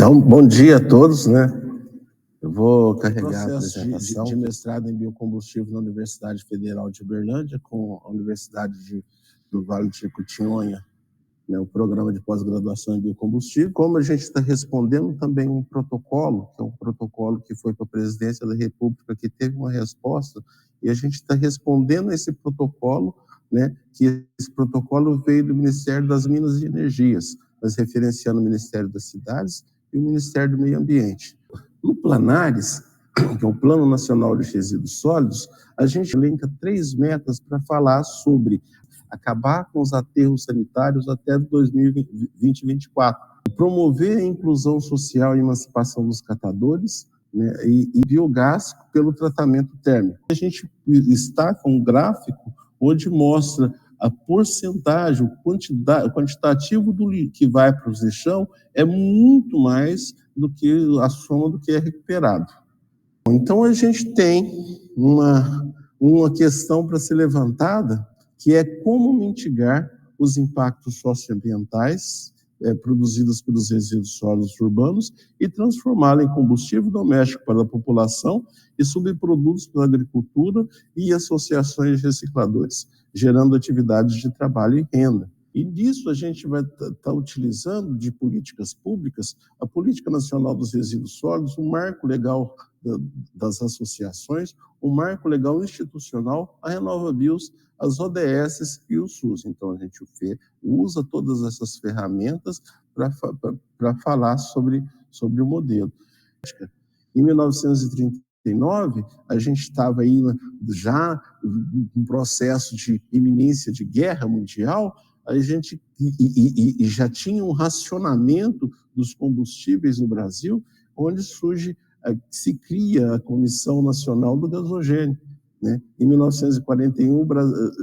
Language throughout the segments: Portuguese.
Então, bom dia a todos, né? Eu vou carregar a apresentação de mestrado em biocombustível na Universidade Federal de Uberlândia, com a Universidade do Vale de Jequitinhonha, né, o programa de pós-graduação em biocombustível. Como a gente está respondendo também um protocolo, que é um protocolo que foi para a Presidência da República, que teve uma resposta, e a gente está respondendo esse protocolo, né, que esse protocolo veio do Ministério das Minas e Energias, mas referenciando o Ministério das Cidades e o Ministério do Meio Ambiente. No Planares, que é o Plano Nacional de Resíduos Sólidos, a gente elenca 3 metas para falar sobre acabar com os aterros sanitários até 2024, promover a inclusão social e emancipação dos catadores, né, e biogás pelo tratamento térmico. A gente está com um gráfico onde mostra a porcentagem, o quantitativo do que vai para o lixão é muito mais do que a soma do que é recuperado. Então, a gente tem uma questão para ser levantada, que é como mitigar os impactos socioambientais produzidos pelos resíduos sólidos urbanos e transformá-los em combustível doméstico para a população e subprodutos para a agricultura e associações de recicladores, gerando atividades de trabalho e renda. E nisso a gente vai estar utilizando de políticas públicas a Política Nacional dos Resíduos Sólidos, o marco legal das associações, o marco legal institucional, a RenovaBios, as ODS e o SUS. Então, a gente usa todas essas ferramentas para falar sobre o modelo. Em 1939, a gente estava aí já em processo de iminência de guerra mundial, a gente e já tinha um racionamento dos combustíveis no Brasil, onde se cria a Comissão Nacional do Gasogênio, né? Em 1941, o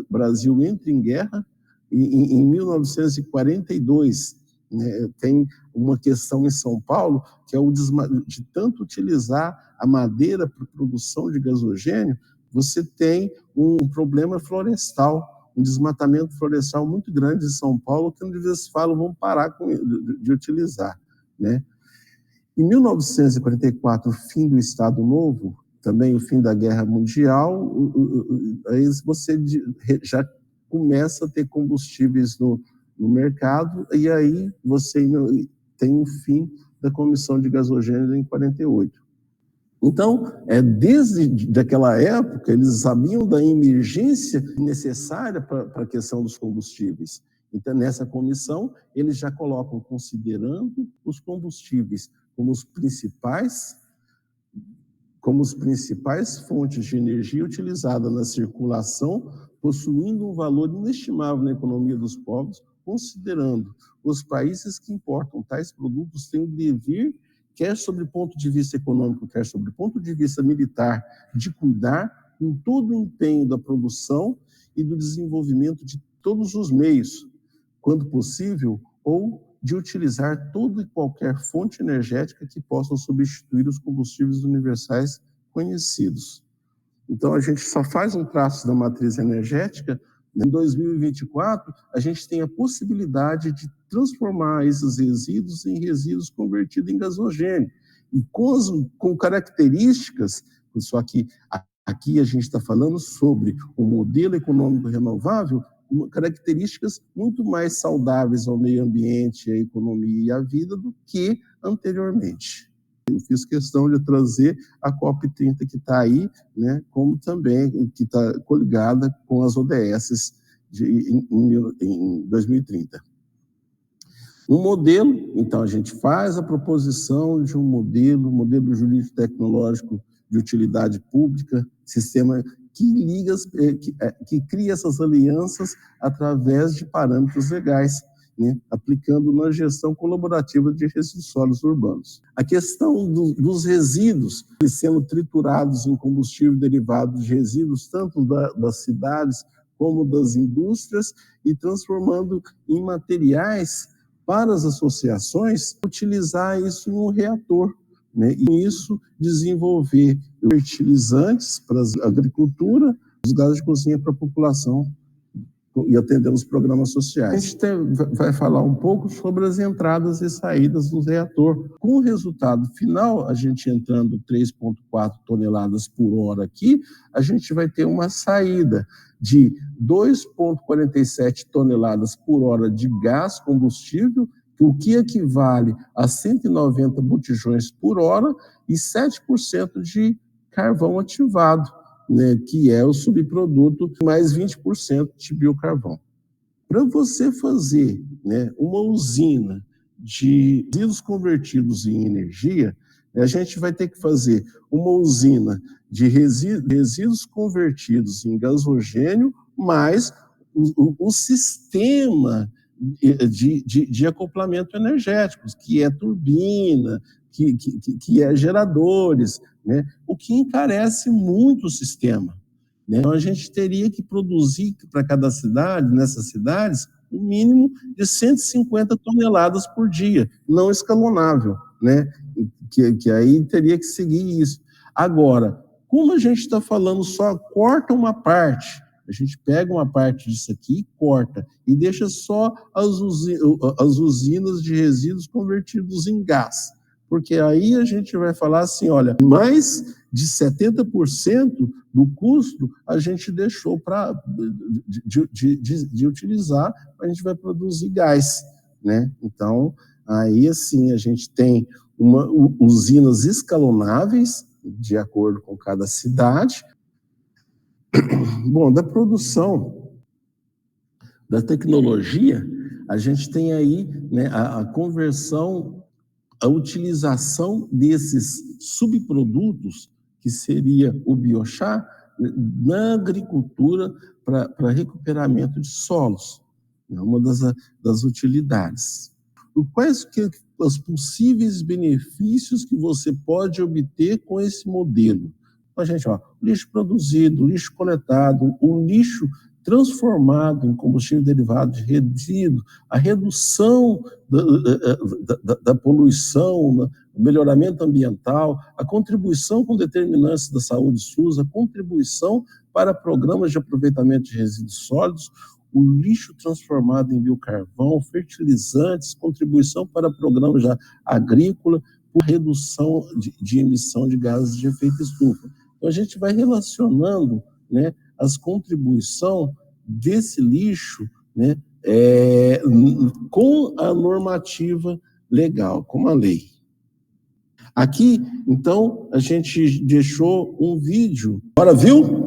Brasil entra em guerra, e em 1942, né, tem uma questão em São Paulo, que é de tanto utilizar a madeira para produção de gasogênio, você tem um problema florestal, um desmatamento florestal muito grande em São Paulo, que às vezes falam, vamos parar de utilizar, né? Em 1944, o fim do Estado Novo, também o fim da Guerra Mundial, aí você já começa a ter combustíveis no mercado, e aí você tem o fim da Comissão de Gasogênio em 48. Então, desde aquela época, eles sabiam da emergência necessária para a questão dos combustíveis. Então, nessa comissão, eles já colocam, considerando os combustíveis como os principais fontes de energia utilizada na circulação, possuindo um valor inestimável na economia dos povos, considerando os países que importam tais produtos têm o dever, quer sob o ponto de vista econômico, quer sob o ponto de vista militar, de cuidar com todo o empenho da produção e do desenvolvimento de todos os meios, quando possível, ou de utilizar toda e qualquer fonte energética que possam substituir os combustíveis universais conhecidos. Então, a gente só faz um traço da matriz energética. Em 2024, a gente tem a possibilidade de transformar esses resíduos em resíduos convertidos em gasogênio. E com características, só que aqui a gente está falando sobre o modelo econômico renovável, características muito mais saudáveis ao meio ambiente, à economia e à vida do que anteriormente. Eu fiz questão de trazer a COP30 que está aí, né, como também que está coligada com as ODS em 2030. Um modelo, então a gente faz a proposição de um modelo jurídico-tecnológico de utilidade pública, sistema que cria essas alianças através de parâmetros legais, né, aplicando na gestão colaborativa de resíduos sólidos urbanos. A questão dos resíduos sendo triturados em combustível derivado de resíduos, tanto das cidades como das indústrias, e transformando em materiais para as associações, utilizar isso em um reator, né, e isso desenvolver fertilizantes para a agricultura, os gases de cozinha para a população e atendendo os programas sociais. A gente vai falar um pouco sobre as entradas e saídas do reator. Com o resultado final, a gente entrando 3,4 toneladas por hora aqui, a gente vai ter uma saída de 2,47 toneladas por hora de gás combustível, o que equivale a 190 botijões por hora, e 7% de carvão ativado, né, que é o subproduto, mais 20% de biocarvão. Para você fazer, né, uma usina de resíduos convertidos em energia, a gente vai ter que fazer uma usina de resíduos convertidos em gasogênio, mais o sistema de acoplamento energético, que é turbina, que é geradores, né? O que encarece muito o sistema, né? Então, a gente teria que produzir para cada cidade, nessas cidades, um mínimo de 150 toneladas por dia, não escalonável, né? Que aí teria que seguir isso. Agora, como a gente está falando só corta uma parte, a gente pega uma parte disso aqui e corta, e deixa só as usinas de resíduos convertidos em gás. Porque aí a gente vai falar assim, olha, mais de 70% do custo a gente deixou de utilizar, a gente vai produzir gás, né? Então, aí assim, a gente tem usinas escalonáveis, de acordo com cada cidade. Bom, da produção, da tecnologia, a gente tem aí, né, a conversão, a utilização desses subprodutos, que seria o biochar, na agricultura para recuperamento de solos. É uma das utilidades. Quais que os possíveis benefícios que você pode obter com esse modelo? Então, gente, ó, lixo produzido, lixo coletado, o lixo transformado em combustível derivado de resíduo, a redução da poluição, o melhoramento ambiental, a contribuição com determinantes da saúde SUS, a contribuição para programas de aproveitamento de resíduos sólidos, o lixo transformado em biocarvão, fertilizantes, contribuição para programas agrícola, por redução de emissão de gases de efeito estufa. Então, a gente vai relacionando, né, as contribuições desse lixo, né, com a normativa legal, com a lei. Aqui, então, a gente deixou um vídeo. Agora, viu?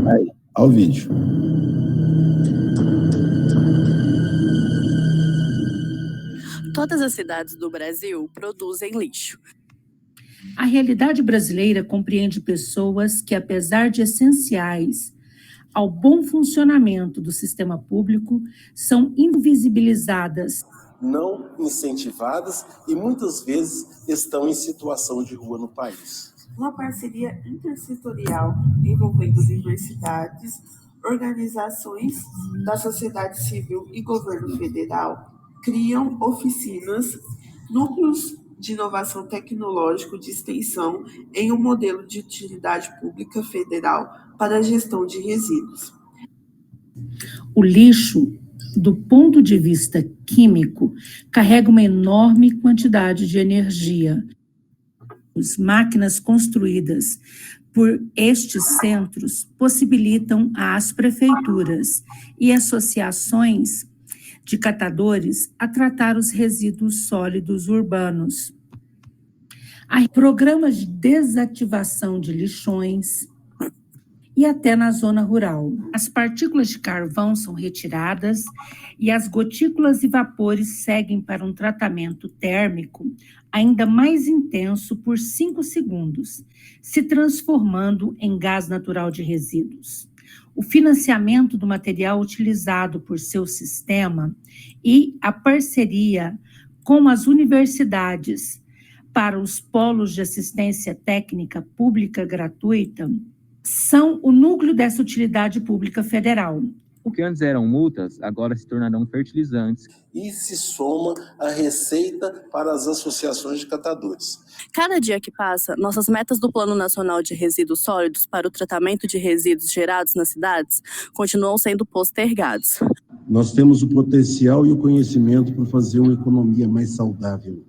Aí, ao vídeo. Todas as cidades do Brasil produzem lixo. A realidade brasileira compreende pessoas que, apesar de essenciais ao bom funcionamento do sistema público, são invisibilizadas, não incentivadas e muitas vezes estão em situação de rua no país. Uma parceria intersetorial envolvendo universidades, organizações da sociedade civil e governo federal criam oficinas, núcleos de inovação tecnológico de extensão em um modelo de utilidade pública federal para a gestão de resíduos. O lixo, do ponto de vista químico, carrega uma enorme quantidade de energia. As máquinas construídas por estes centros possibilitam às prefeituras e associações de catadores a tratar os resíduos sólidos urbanos. Há programas de desativação de lixões e até na zona rural. As partículas de carvão são retiradas e as gotículas e vapores seguem para um tratamento térmico ainda mais intenso por 5 segundos, se transformando em gás natural de resíduos. O financiamento do material utilizado por seu sistema e a parceria com as universidades para os polos de assistência técnica pública gratuita são o núcleo dessa utilidade pública federal. O que antes eram multas, agora se tornarão fertilizantes. E se soma a receita para as associações de catadores. Cada dia que passa, nossas metas do Plano Nacional de Resíduos Sólidos para o tratamento de resíduos gerados nas cidades continuam sendo postergados. Nós temos o potencial e o conhecimento para fazer uma economia mais saudável.